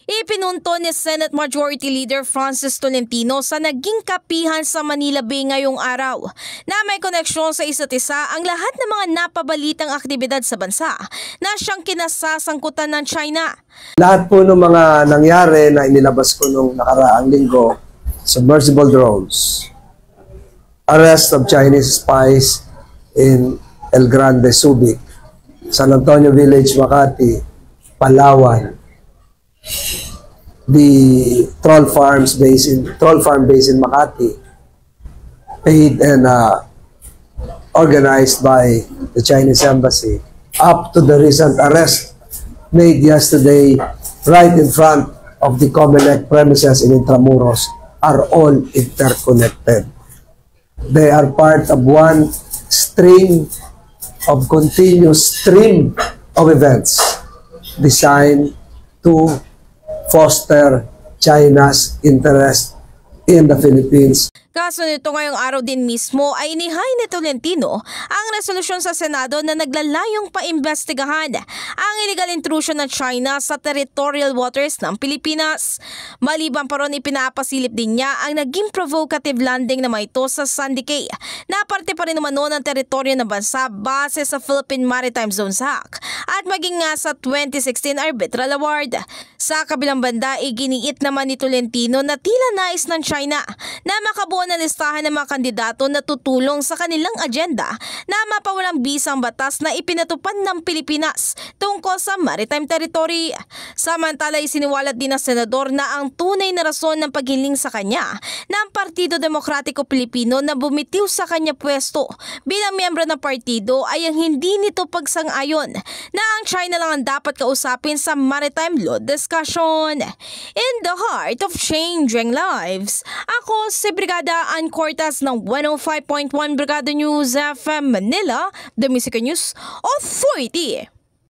Ipinunto ni Senate Majority Leader Francis Tolentino sa naging kapihan sa Manila Bay ngayong araw na may koneksyon sa isa't isa ang lahat ng mga napabalitang aktibidad sa bansa na siyang kinasasangkutan ng China. Lahat po ng mga nangyari na inilabas ko nung nakaraang linggo, submersible drones, arrest of Chinese spies in El Grande, Subic, San Antonio Village, Makati, Palawan, the troll farm based in Makati, paid and organized by the Chinese embassy, up to the recent arrest made yesterday right in front of the Comelec premises in Intramuros, are all interconnected. They are part of one continuous stream of events designed to foster China's interest in the Philippines. Kaso nito ngayong araw din mismo ay inihay ni Tolentino ang resolusyon sa Senado na naglalayong paimbestigahan ang illegal intrusion ng China sa territorial waters ng Pilipinas. Maliban pa ron, ipinapasilip din niya ang naging provocative landing na ito sa Sandy Cay na parte pa rin naman noon ng teritoryo ng bansa base sa Philippine Maritime Zones Act at maging nga sa 2016 Arbitral Award. Sa kabilang banda, iginiit naman ni Tolentino na tila nais ng China na makabuo na listahan ng mga kandidato na tutulong sa kanilang agenda na mapawalang bisang batas na ipinatupad ng Pilipinas tungkol sa maritime territory. Samantala, isiniwalat din ng senador na ang tunay na rason ng paghiling sa kanya ng Partido Demokratiko Pilipino na bumitiw sa kanya pwesto bilang miyembro ng partido ay ang hindi nito pagsang-ayon na ang China lang ang dapat kausapin sa maritime law discussion. In the heart of changing lives, ako si Brigada Ann Cortas ng 105.1 Brigada News FM Manila, The Music News Authority.